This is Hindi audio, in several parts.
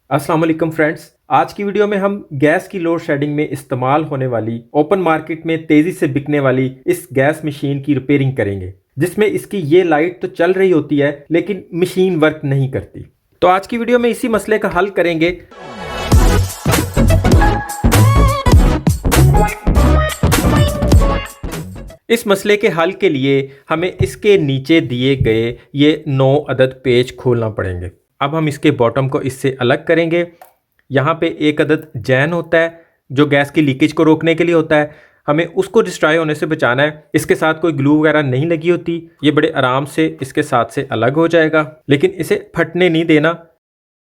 अस्सलाम वालेकुम फ्रेंड्स। आज की वीडियो में हम गैस की लोड शेडिंग में इस्तेमाल होने वाली ओपन मार्केट में तेजी से बिकने वाली इस गैस मशीन की रिपेयरिंग करेंगे, जिसमें इसकी ये लाइट तो चल रही होती है लेकिन मशीन वर्क नहीं करती। तो आज की वीडियो में इसी मसले का हल करेंगे। इस मसले के हल के लिए हमें इसके नीचे दिए गए ये 9 अदद पेच खोलना पड़ेंगे। अब हम इसके बॉटम को इससे अलग करेंगे। यहाँ पे एक अदद जैन होता है जो गैस की लीकेज को रोकने के लिए होता है, हमें उसको डिस्ट्रॉय होने से बचाना है। इसके साथ कोई ग्लू वगैरह नहीं लगी होती, ये बड़े आराम से इसके साथ से अलग हो जाएगा, लेकिन इसे फटने नहीं देना।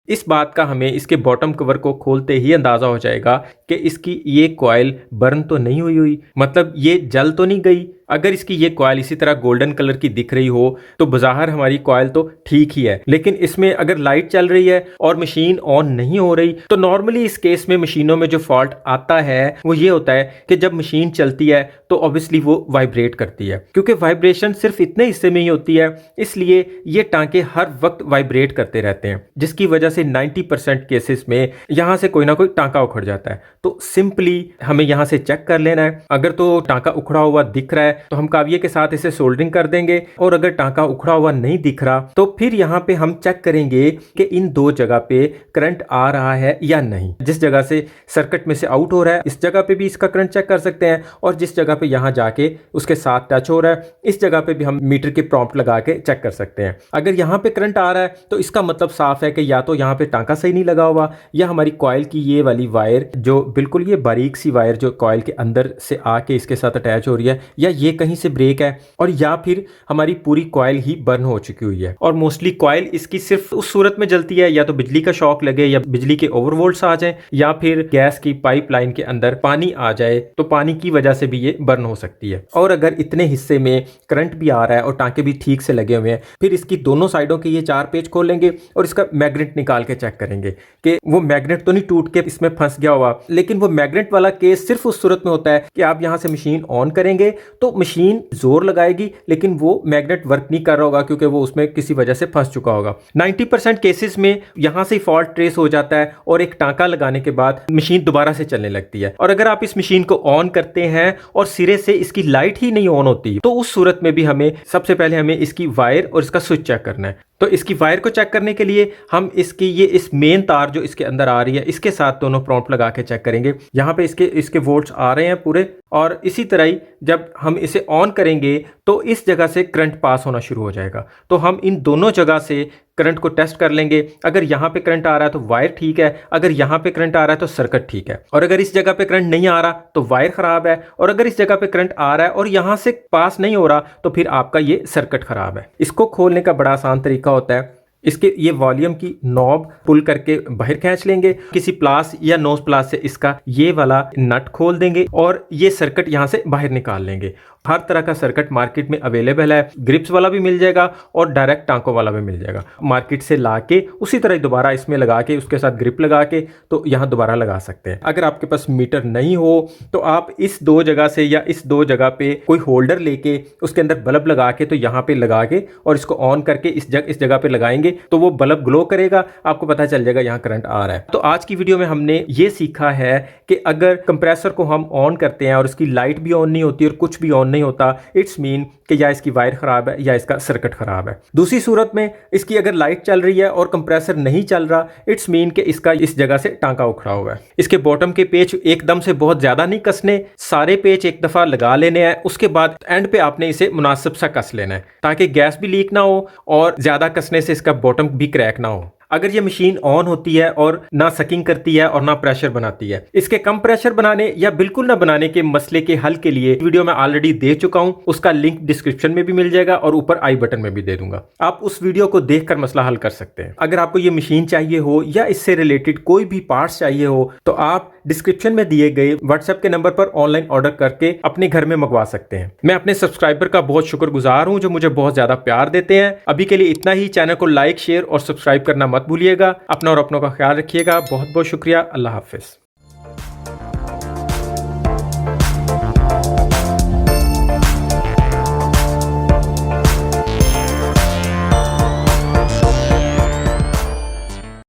इस बात का हमें इसके बॉटम कवर को खोलते ही अंदाज़ा हो जाएगा कि इसकी ये कॉइल बर्न तो नहीं हुई, मतलब ये जल तो नहीं गई। अगर इसकी ये कॉइल इसी तरह गोल्डन कलर की दिख रही हो तो बाज़ाहिर हमारी कॉइल तो ठीक ही है, लेकिन इसमें अगर लाइट चल रही है और मशीन ऑन नहीं हो रही तो नॉर्मली इस केस में मशीनों में जो फॉल्ट आता है वो ये होता है कि जब मशीन चलती है तो ऑब्वियसली वो वाइब्रेट करती है। क्योंकि वाइब्रेशन सिर्फ इतने हिस्से में ही होती है, इसलिए ये टांके हर वक्त वाइब्रेट करते रहते हैं, जिसकी वजह से 90% केसेस में यहाँ से कोई ना कोई टांका उखड़ जाता है। तो सिंपली हमें यहाँ से चेक कर लेना है। अगर तो टांका उखड़ा हुआ दिख रहा है तो हम काविये के साथ इसे सोल्डरिंग कर देंगे, और अगर टांका उखड़ा हुआ नहीं दिख रहा तो फिर यहाँ पे हम चेक करेंगे कि इन दो जगह पे करंट आ रहा है या नहीं। जिस जगह से सर्किट में से आउट हो रहा है इस जगह पे भी इसका करंट चेक कर सकते हैं, और जिस जगह पे यहाँ जाके उसके साथ टच हो रहा है इस जगह पे भी हम मीटर के प्रॉम्प्ट लगा के चेक कर सकते हैं। अगर यहाँ पे करंट आ रहा है तो इसका मतलब साफ है कि या तो यहाँ पे टांका सही नहीं लगा हुआ, या हमारी कॉइल की ये वाली वायर जो बिल्कुल ये बारीक सी वायर जो कॉइल के अंदर से आके इसके साथ अटैच हो रही है, या ये कहीं से ब्रेक है, और या फिर हमारी पूरी कॉइल ही बर्न हो चुकी हुई है। और मोस्टली कॉइल इसकी सिर्फ उस सूरत में जलती है या तो बिजली का शॉक लगे, या बिजली के ओवरवोल्ट्स आ जाए, या फिर गैस की पाइपलाइन के अंदर पानी आ जाए तो पानी की वजह से भी ये बर्न हो सकती है। और अगर इतने हिस्से में करंट भी आ रहा है और टांके भी ठीक से लगे हुए हैं, फिर इसकी दोनों साइडों के ये 4 पेच खोलेंगे और इसका मैग्नेट निकाल के चेक करेंगे कि वो मैग्नेट तो नहीं टूट के इसमें फंस गया हुआ। लेकिन वो मैग्नेट वाला केस सिर्फ उस सूरत में होता है कि आप यहाँ से मशीन ऑन करेंगे तो मशीन जोर लगाएगी लेकिन वो मैग्नेट वर्क नहीं कर रहा होगा, क्योंकि वो उसमें किसी वजह से फंस चुका होगा। 90% केसेस में यहाँ से फॉल्ट ट्रेस हो जाता है और एक टांका लगाने के बाद मशीन दोबारा से चलने लगती है। और अगर आप इस मशीन को ऑन करते हैं और सिरे से इसकी लाइट ही नहीं ऑन होती तो उस सूरत में भी हमें सबसे पहले हमें इसकी वायर और इसका स्विच चेक करना है। तो इसकी वायर को चेक करने के लिए हम इसकी ये इस मेन तार जो इसके अंदर आ रही है इसके साथ दोनों प्रॉम्प्ट लगा के चेक करेंगे। यहाँ पे इसके वोल्ट्स आ रहे हैं पूरे, और इसी तरह ही जब हम इसे ऑन करेंगे तो इस जगह से करंट पास होना शुरू हो जाएगा। तो हम इन दोनों जगह से करंट को टेस्ट कर लेंगे। अगर यहाँ पे करंट आ रहा है तो वायर ठीक है, अगर यहाँ पे करंट आ रहा है तो सर्किट ठीक है, और अगर इस जगह पे करंट नहीं आ रहा तो वायर खराब है, और अगर इस जगह पे करंट आ रहा है और यहाँ से पास नहीं हो रहा तो फिर आपका ये सर्किट खराब है। इसको खोलने का बड़ा आसान तरीका होता है, इसके ये वॉल्यूम की नॉब पुल करके बाहर खींच लेंगे, किसी प्लास या नोज प्लास से इसका ये वाला नट खोल देंगे और ये सर्किट यहाँ से बाहर निकाल लेंगे। हर तरह का सर्किट मार्केट में अवेलेबल है, ग्रिप्स वाला भी मिल जाएगा और डायरेक्ट टांकों वाला भी मिल जाएगा। मार्केट से ला के उसी तरह दोबारा इसमें लगा के उसके साथ ग्रिप लगा के तो यहाँ दोबारा लगा सकते हैं। अगर आपके पास मीटर नहीं हो तो आप इस 2 जगह से या इस 2 जगह पे कोई होल्डर लेके उसके अंदर बल्ब लगा के तो यहाँ पे लगा के और इसको ऑन करके इस जगह पे लगाएंगे तो वो बल्ब ग्लो करेगा, आपको पता चल जाएगा यहाँ करंट आ रहा है। तो आज की वीडियो में हमने ये सीखा है कि अगर कंप्रेसर को हम ऑन करते हैं और इसकी लाइट भी ऑन नहीं होती और कुछ भी ऑन नहीं होता, इट्स मीन कि या इसकी वायर खराब है या इसका सर्किट खराब है। दूसरी सूरत में इसकी अगर लाइट चल रही है और कंप्रेसर नहीं चल रहा, इट्स मीन कि इसका इस जगह से टांका उखड़ा हुआ है। इसके बॉटम के पेच एकदम से बहुत ज्यादा नहीं कसने, सारे पेच एक दफा लगा लेने हैं, उसके बाद एंड पे आपने इसे मुनासिब सा कस लेना है ताकि गैस भी लीक ना हो और ज्यादा कसने से इसका बॉटम भी क्रैक ना हो। अगर ये मशीन ऑन होती है और ना सकिंग करती है और ना प्रेशर बनाती है, इसके कम प्रेशर बनाने या बिल्कुल ना बनाने के मसले के हल के लिए वीडियो मैं ऑलरेडी दे चुका हूं, उसका लिंक डिस्क्रिप्शन में भी मिल जाएगा और ऊपर आई बटन में भी दे दूंगा। आप उस वीडियो को देखकर मसला हल कर सकते हैं। अगर आपको ये मशीन चाहिए हो या इससे रिलेटेड कोई भी पार्ट्स चाहिए हो तो आप डिस्क्रिप्शन में दिए गए व्हाट्सएप के नंबर पर ऑनलाइन ऑर्डर करके अपने घर में मंगवा सकते हैं। मैं अपने सब्सक्राइबर का बहुत शुक्रगुजार हूं जो मुझे बहुत ज्यादा प्यार देते हैं। अभी के लिए इतना ही। चैनल को लाइक, शेयर और सब्सक्राइब करना मत भूलिएगा। अपना और अपनों का ख्याल रखिएगा। बहुत बहुत शुक्रिया। अल्लाह हाफिज।